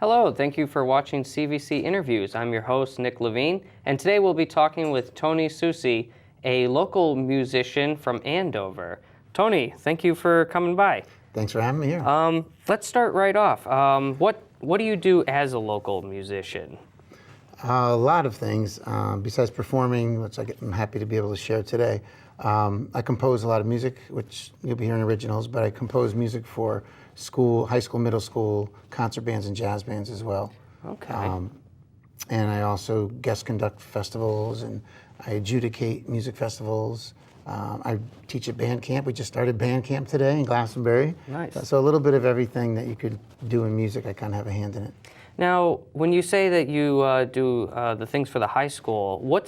Hello, thank you for watching CVC Interviews. I'm your host, Nick Levine, and today we'll be talking with Tony Susi, a local musician from Andover. Tony, thank you for coming by. Thanks for having me here. Let's start right off. What do you do as a local musician? A lot of things, besides performing, which I'm happy to be able to share today. I compose a lot of music, which you'll be hearing originals, but I compose music for school, high school, middle school, concert bands and jazz bands as well. Okay. And I also guest conduct festivals and I adjudicate music festivals. I teach at band camp. We just started band camp today in Glastonbury. Nice. So a little bit of everything that you could do in music, I kind of have a hand in it. Now, when you say that you do the things for the high school,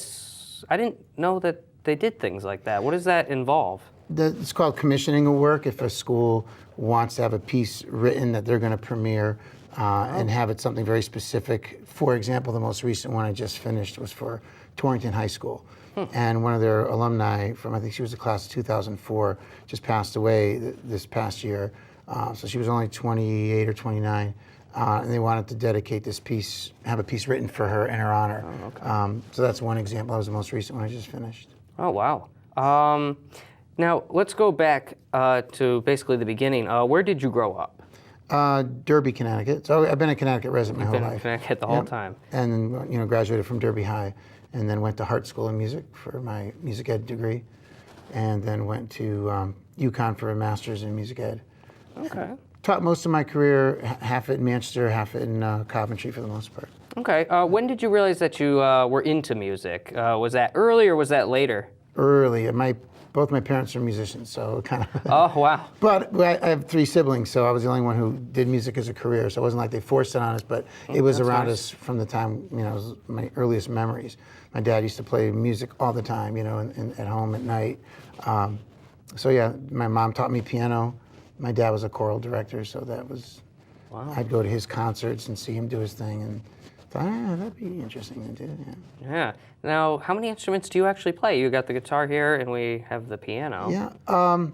I didn't know that they did things like that. What does that involve? It's called commissioning a work. If a school wants to have a piece written that they're going to premiere and have it something very specific. For example, the most recent one I just finished was for Torrington High School. And one of their alumni from, I think she was the class of 2004, just passed away this past year. So she was only 28 or 29. And they wanted to dedicate this piece, have a piece written for her in her honor. Oh, okay. So that's one example. That was the most recent one I just finished. Oh, wow. Now, let's go back to basically the beginning. Where did you grow up? Derby, Connecticut. So I've been a Connecticut resident my whole life. You've been in Connecticut the whole time. And graduated from Derby High, and then went to Hart School of Music for my music ed degree, and then went to UConn for a master's in music ed. Okay. Taught most of my career, half in Manchester, half in Coventry for the most part. Okay. When did you realize that you were into music? Was that early or was that later? Early. Both my parents are musicians, so kind of. Oh, wow. But I have 3 siblings, so I was the only one who did music as a career. So it wasn't like they forced it on us, but it was around us from the time, it was my earliest memories. My dad used to play music all the time, at home at night. So yeah, my mom taught me piano. My dad was a choral director, so that was, wow. I'd go to his concerts and see him do his thing, and thought, that'd be interesting to do. Yeah. Now, how many instruments do you actually play? You got the guitar here, and we have the piano. Yeah.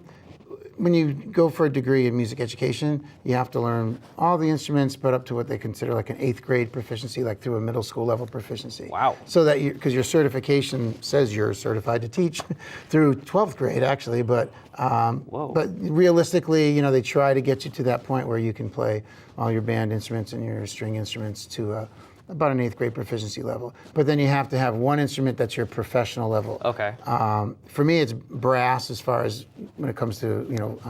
When you go for a degree in music education, you have to learn all the instruments, but up to what they consider like an 8th grade proficiency, like through a middle school level proficiency. Wow. So that because your certification says you're certified to teach through 12th grade, actually, but realistically, they try to get you to that point where you can play all your band instruments and your string instruments to about an 8th grade proficiency level. But then you have to have one instrument that's your professional level. Okay. For me, it's brass as far as when it comes to,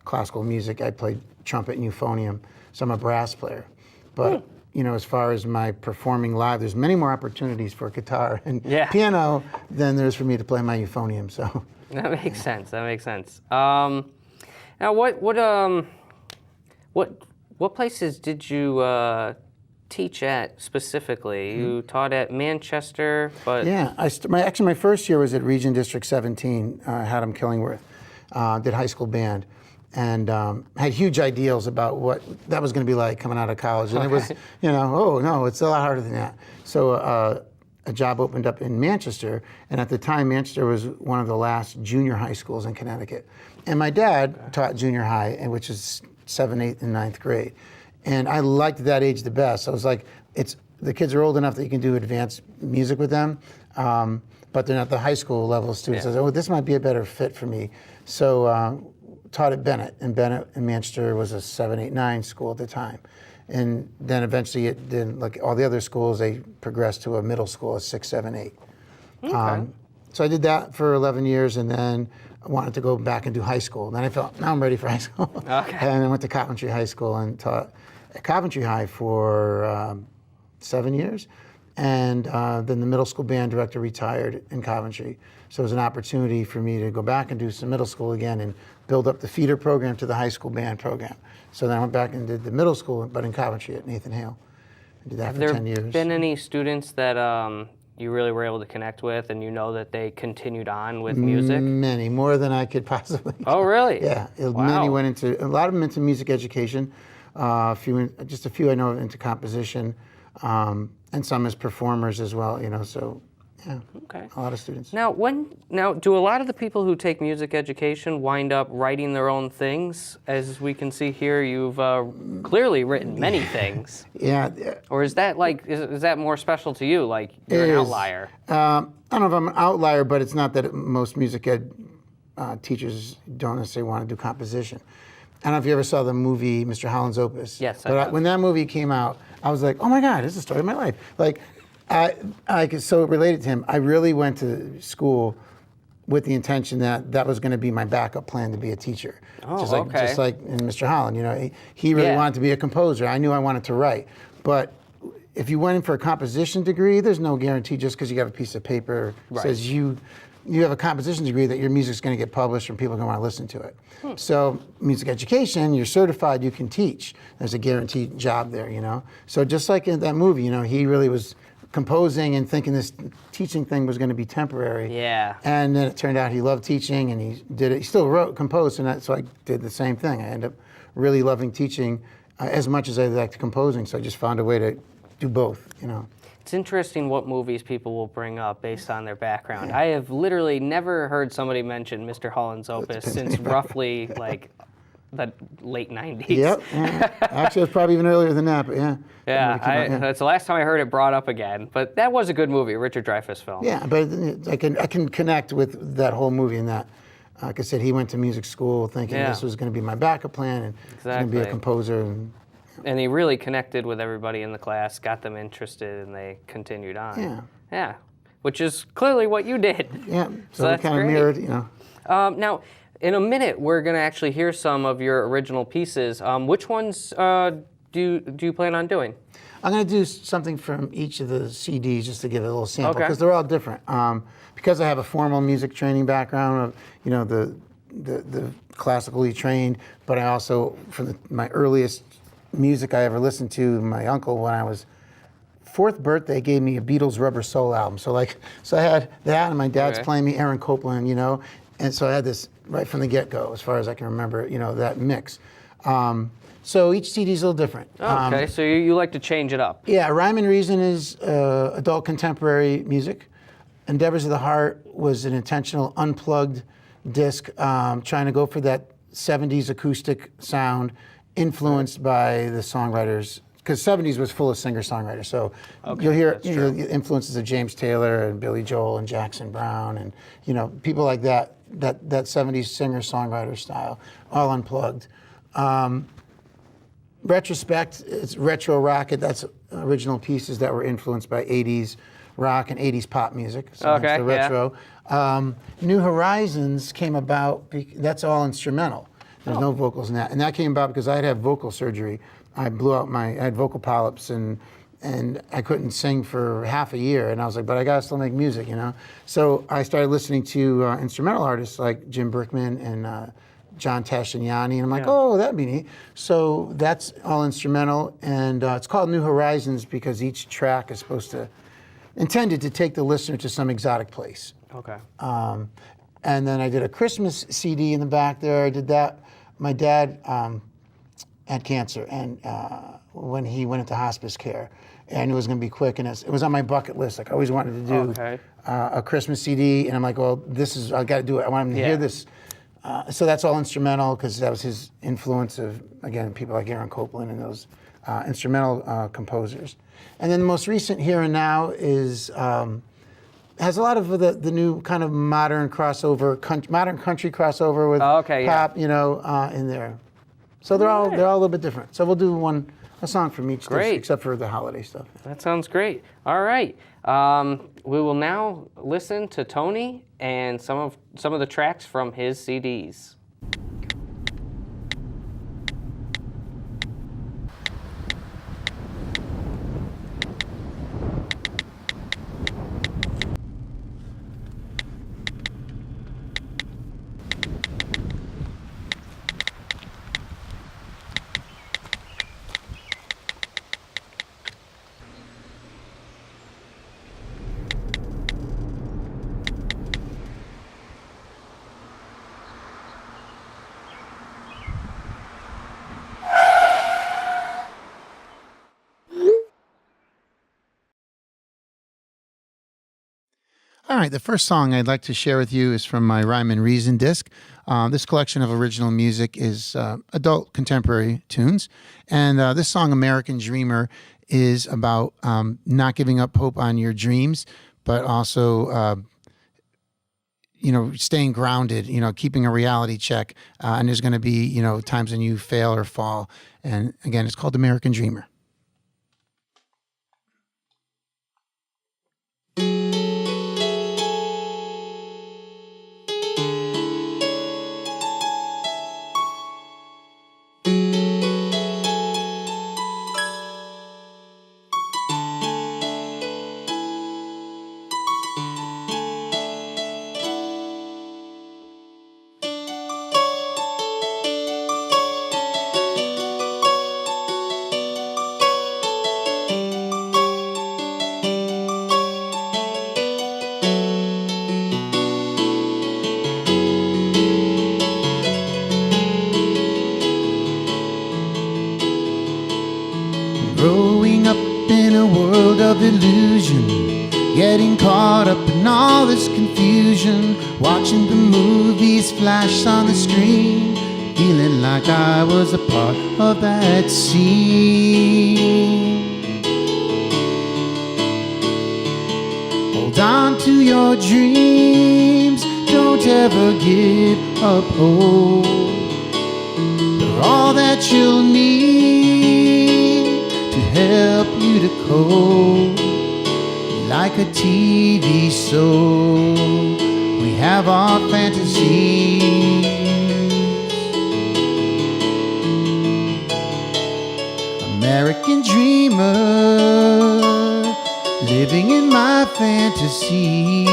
classical music. I played trumpet and euphonium, so I'm a brass player. But, as far as my performing live, there's many more opportunities for guitar and piano than there's for me to play my euphonium, so. That makes sense, that makes sense. Now, what places did you teach at specifically? You taught at Manchester, but... Yeah, actually my first year was at Region District 17, Haddam Killingworth, did high school band, and had huge ideals about what that was going to be like coming out of college. And it was, oh no, it's a lot harder than that. So a job opened up in Manchester, and at the time Manchester was one of the last junior high schools in Connecticut. And my dad taught junior high, which is 7th, 8th, and 9th grade. And I liked that age the best. So I was like, the kids are old enough that you can do advanced music with them, but they're not the high school level students. I said, this might be a better fit for me. So taught at Bennett, and Bennett in Manchester was a 7, 8, 9 school at the time. And then eventually, like all the other schools, they progressed to a middle school, a 6, 7, 8. Okay. So I did that for 11 years, and then I wanted to go back and do high school. And then I felt, now I'm ready for high school. Okay. And I went to Coventry High School and taught at Coventry High for 7 years. And then the middle school band director retired in Coventry. So it was an opportunity for me to go back and do some middle school again and build up the feeder program to the high school band program. So then I went back and did the middle school, but in Coventry at Nathan Hale. I did that for 10 years. Have there been any students that you really were able to connect with, and that they continued on with music? Many, more than I could possibly. Oh, really? Yeah, wow. Many went into, a lot of them into music education, just a few I know into composition, and some as performers as well, so Yeah, Okay. a lot of students. Now, do a lot of the people who take music education wind up writing their own things? As we can see here, you've clearly written many things. Yeah. Or is that is that more special to you? Like you're It an is. outlier? I don't know if I'm an outlier, but it's not that most music ed teachers don't necessarily want to do composition. I don't know if you ever saw the movie Mr. Holland's Opus. Yes, I But have. when that movie came out, I was like, oh my God, this is the story of my life. Like, I could so related to him. I really went to school with the intention that was going to be my backup plan to be a teacher. Oh, Just like in Mr. Holland, you know, he really wanted to be a composer. I knew I wanted to write. But if you went in for a composition degree, there's no guarantee just because you got a piece of paper that says you have a composition degree that your music's going to get published and people are going to want to listen to it. So music education, you're certified, you can teach. There's a guaranteed job there, you know. So just like in that movie, you know, he really was composing and thinking this teaching thing was going to be temporary. Yeah. And then it turned out he loved teaching and he did it. He still composed, and so I did the same thing. I ended up really loving teaching as much as I liked composing. So I just found a way to do both, you know. It's interesting what movies people will bring up based on their background. I have literally never heard somebody mention Mr. Holland's Opus since roughly like the late 90s. Yep. Yeah. Actually, it was probably even earlier than that, but yeah. Yeah, that's the last time I heard it brought up again. But that was a good movie, Richard Dreyfuss film. Yeah, but I can connect with that whole movie and that. Like I said, he went to music school thinking this was going to be my backup plan and he was going to be a composer. And he really connected with everybody in the class, got them interested, and they continued on. Yeah. Yeah, which is clearly what you did. Yeah, so that's it kind of great. mirrored, you know. Now, in a minute, we're going to actually hear some of your original pieces. Which ones do you plan on doing? I'm going to do something from each of the CDs just to give it a little sample Okay. because they're all different. Because I have a formal music training background of, you know, the classically trained, but I also, from my earliest music I ever listened to, my uncle, when I was 4th birthday, gave me a Beatles Rubber Soul album. So I had that, and my dad's playing me Aaron Copland, you know, and so I had this right from the get-go, as far as I can remember, you know, that mix. So each CD is a little different. Okay, so you like to change it up. Yeah, Rhyme and Reason is adult contemporary music. Endeavors of the Heart was an intentional unplugged disc, trying to go for that 70s acoustic sound, influenced by the songwriters, because 70s was full of singer-songwriters. So you'll hear the influences of James Taylor and Billy Joel and Jackson Brown and, you know, people like that 70s singer-songwriter style, all unplugged. Retrospect, it's retro rock. That's original pieces that were influenced by 80s rock and 80s pop music. So that's the retro. New Horizons came about, that's all instrumental. There's no vocals in that. And that came about because I had vocal surgery. I had vocal polyps and I couldn't sing for half a year. And I was like, but I gotta still make music, you know? So I started listening to instrumental artists like Jim Brickman and John Tesh and Yanni. And I'm like, oh, that'd be neat. So that's all instrumental. And it's called New Horizons because each track is intended to take the listener to some exotic place. Okay. And then I did a Christmas CD in the back there. I did that. My dad had cancer, and when he went into hospice care, and it was going to be quick, and it was on my bucket list. Like I always wanted to do a Christmas CD, and I'm like, well, I got to do it. I want him to hear this. So that's all instrumental because that was his influence of, again, people like Aaron Copland and those instrumental composers. And then the most recent Here and Now is has a lot of the new kind of modern crossover, modern country crossover with pop, you know, in there. So they're all a little bit different. So we'll do a song from each disc, except for the holiday stuff. That sounds great. All right. We will now listen to Tony and some of the tracks from his CDs. All right, the first song I'd like to share with you is from my Rhyme and Reason disc. This collection of original music is adult contemporary tunes. And this song, American Dreamer, is about not giving up hope on your dreams, but also, staying grounded, keeping a reality check. And there's going to be, times when you fail or fall. And again, it's called American Dreamer. Growing up in a world of illusion, getting caught up in all this confusion, watching the movies flash on the screen, feeling like I was a part of that scene. Hold on to your dreams, don't ever give up hope. They're all that you'll need to help you to cope. Like a TV show, we have our fantasies. American dreamer, living in my fantasy,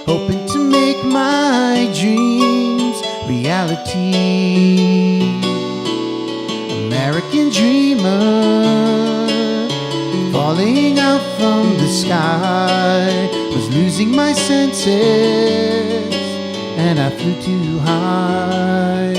hoping to make my dreams reality. American dreamer, falling out from the sky, was losing my senses, and I flew too high.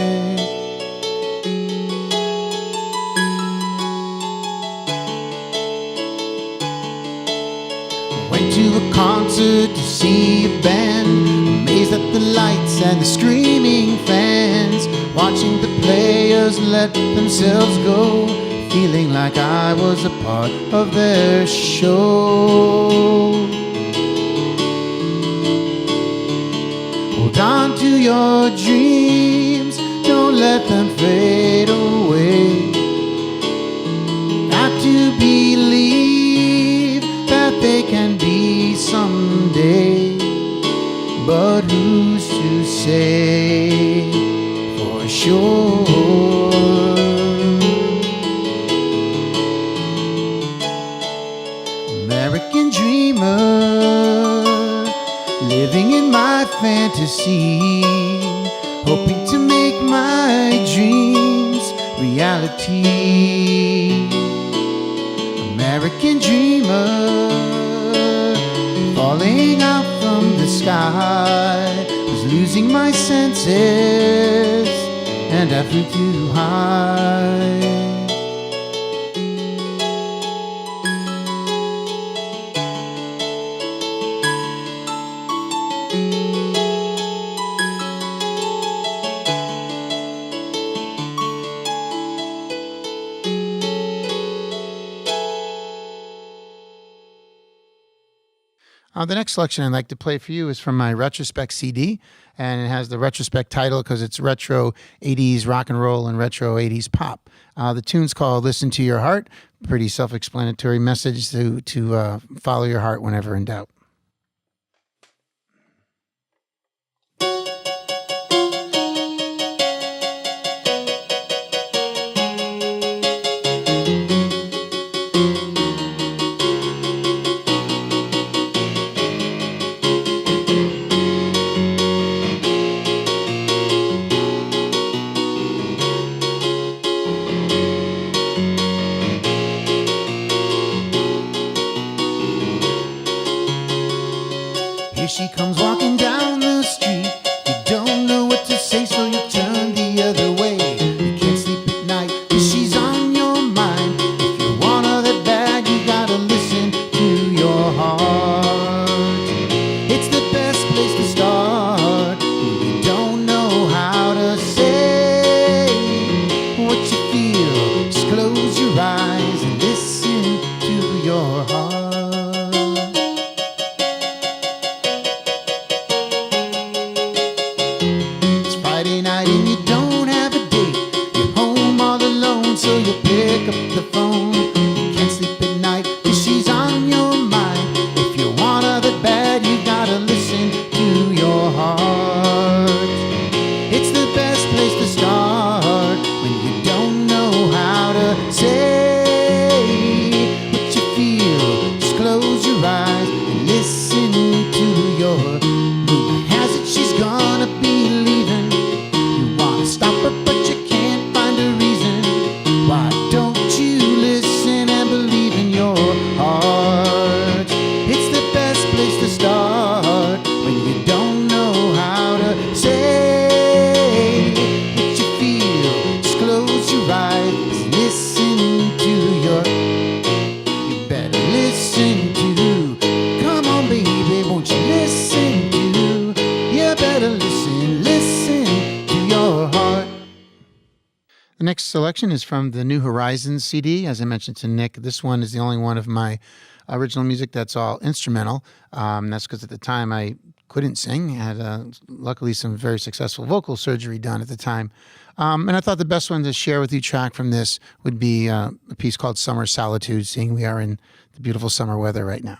Went to a concert to see a band, amazed at the lights and the screaming fans, watching the players let themselves go, feeling like I was a part of their show. Hold on to your dreams, don't let them fade away. Got to believe that they can be someday, but who's to say for sure? American dreamer, living in my fantasy, hoping to make my dreams reality. American dreamer, falling out from the sky, was losing my senses, and I flew too high. The next selection I'd like to play for you is from my Retrospect CD, and it has the Retrospect title because it's retro 80s rock and roll and retro 80s pop. The tune's called Listen to Your Heart. Pretty self-explanatory message to follow your heart whenever in doubt. She comes walking down the street. You don't know what to say, so you turn the other way. You can't sleep at night, 'cause she's on your mind. If you want her that bad, you gotta listen to your heart. It's The next selection is from the New Horizons CD. As I mentioned to Nick, this one is the only one of my original music that's all instrumental. That's because at the time I couldn't sing. I had luckily some very successful vocal surgery done at the time. And I thought the best one to share with you track from this would be a piece called Summer Solitude, seeing we are in the beautiful summer weather right now.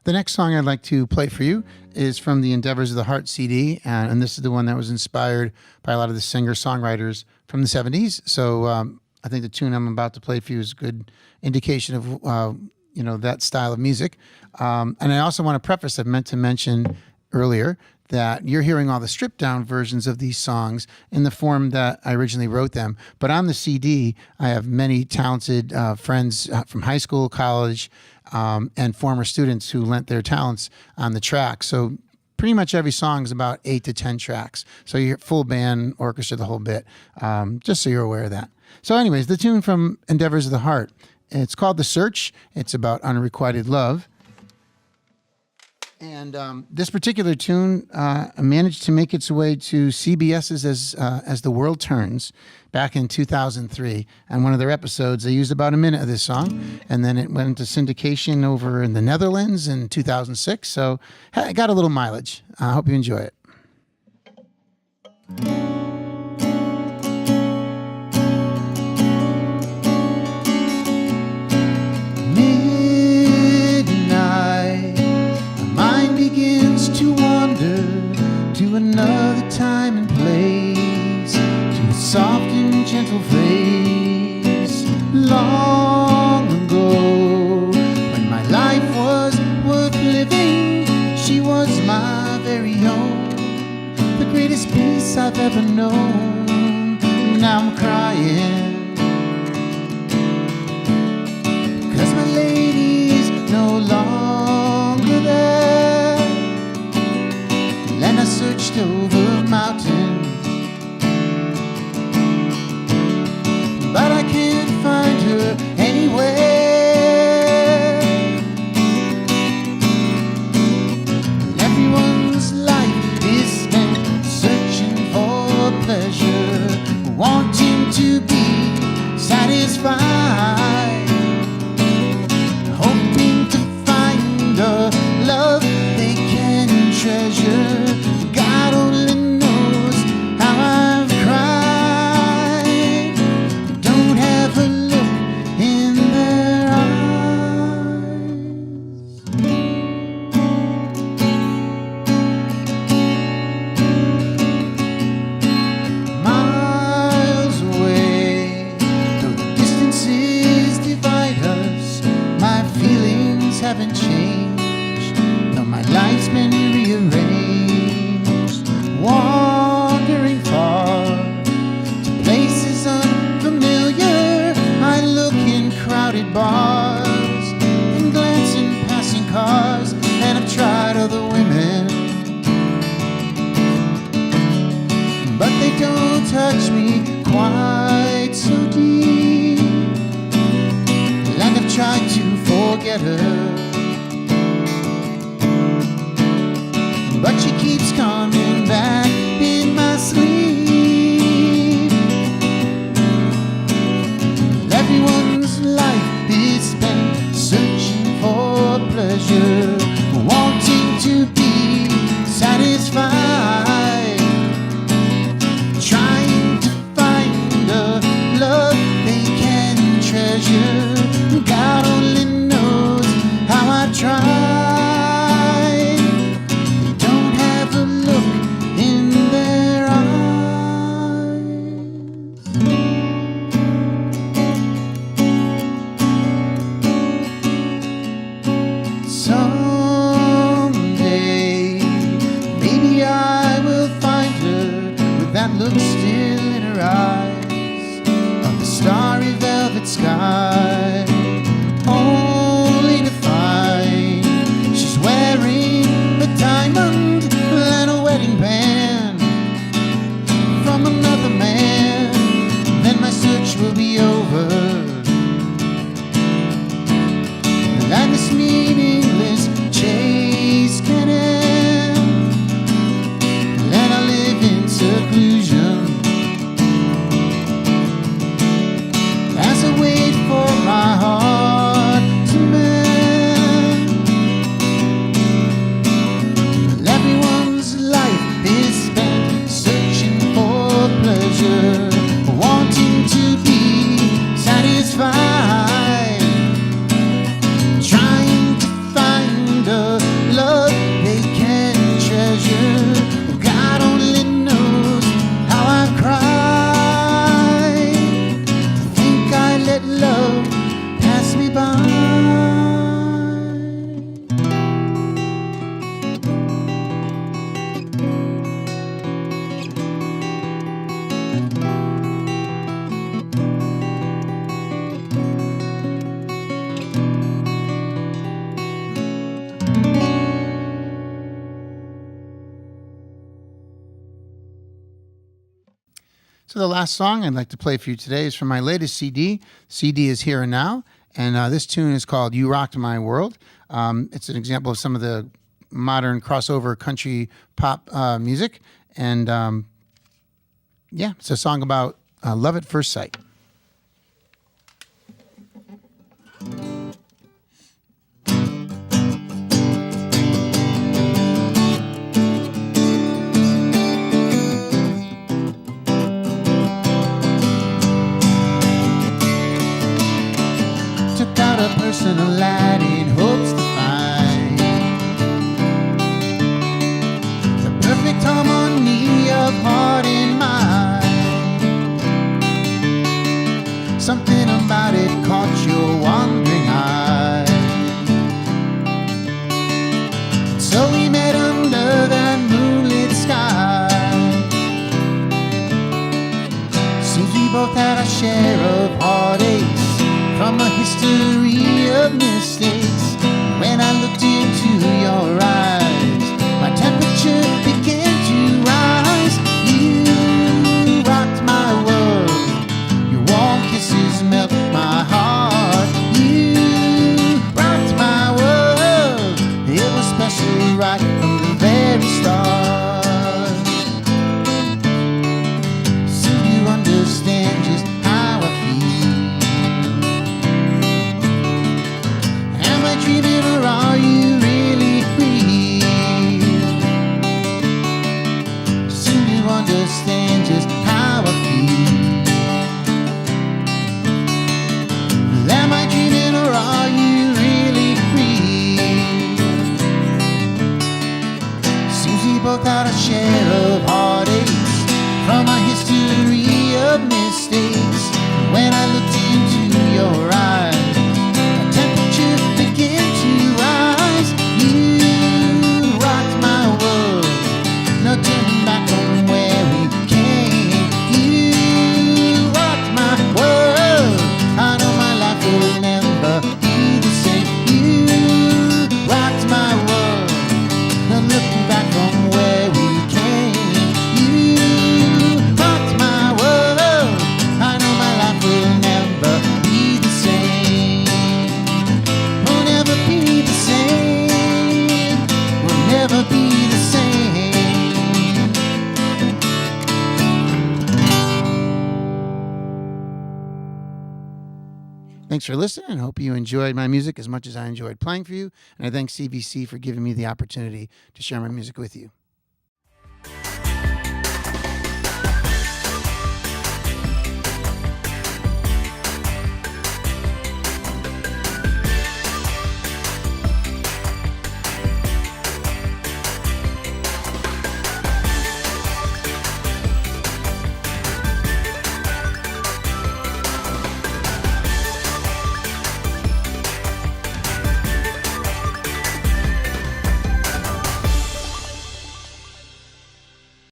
The next song I'd like to play for you is from the Endeavors of the Heart CD, and this is the one that was inspired by a lot of the singer-songwriters from the 70s. So I think the tune I'm about to play for you is a good indication of that style of music. And I also want to preface, I meant to mention earlier, that you're hearing all the stripped-down versions of these songs in the form that I originally wrote them. But on the CD, I have many talented friends from high school, college, and former students who lent their talents on the track. So pretty much every song is about 8 to 10 tracks. So you hear full band, orchestra, the whole bit, just so you're aware of that. So anyways, the tune from Endeavors of the Heart, it's called The Search. It's about unrequited love. And this particular tune managed to make its way to CBS's As the World Turns back in 2003. And one of their episodes, they used about a minute of this song. And then it went into syndication over in the Netherlands in 2006. So it got a little mileage. I hope you enjoy it. Begins to wander to another time and place, to a soft and gentle face. Long ago, when my life was worth living, she was my very own, the greatest peace I've ever known. Now I'm crying, 'cause my lady's no longer there. And I searched over mountains, but I can't find her anywhere. And everyone's life is spent searching for pleasure, wanting to be satisfied, hoping to find bars and glancing passing cars, and I've tried other women, but they don't touch me quite so deep. And I've tried to forget her, but she keeps coming back in my sleep. Everyone's life is spent searching for pleasure, wanting to be satisfied, trying to find a love they can treasure. God only knows how I tried. They don't have a look in their eyes. Someday, maybe I will find her with that look still in her eyes of the starry velvet sky, only to find she's wearing a diamond and a wedding band from another man. Then my search will be over, and this meaningless chase can end, and I live in seclusion as I wait for my heart to mend. Well, everyone's life is spent searching for pleasure, wanting to be satisfied, trying to find a love they can treasure. God only knows how I've cried to think I let love pass me by. So the last song I'd like to play for you today is from my latest CD. CD is Here and Now, and this tune is called You Rocked My World. It's an example of some of the modern crossover country pop music, and yeah, it's a song about love at first sight. Took out a personal light in hopes to find the perfect harmony of heart and mind. Something about it caught your wandering eye. So we met under that moonlit sky. Seems we both had our share of heartaches from a history of mistakes. When I looked into your eyes, my temperature began to rise. You rocked my world, your warm kisses melt my heart. You rocked my world, it was special right from the very start. Soon you understand just how I feel. Am I dreaming or are you really real? Soon you understand just how I feel. Am I dreaming or are you really real? Seems we both had a share of heartaches from a history of mistakes. When I looked into your eyes, my temperature began to rise. You rocked my world, no turning back on where we came. You rocked my world, I know my life will never Thanks for listening, and hope you enjoyed my music as much as I enjoyed playing for you. And I thank CVC for giving me the opportunity to share my music with you.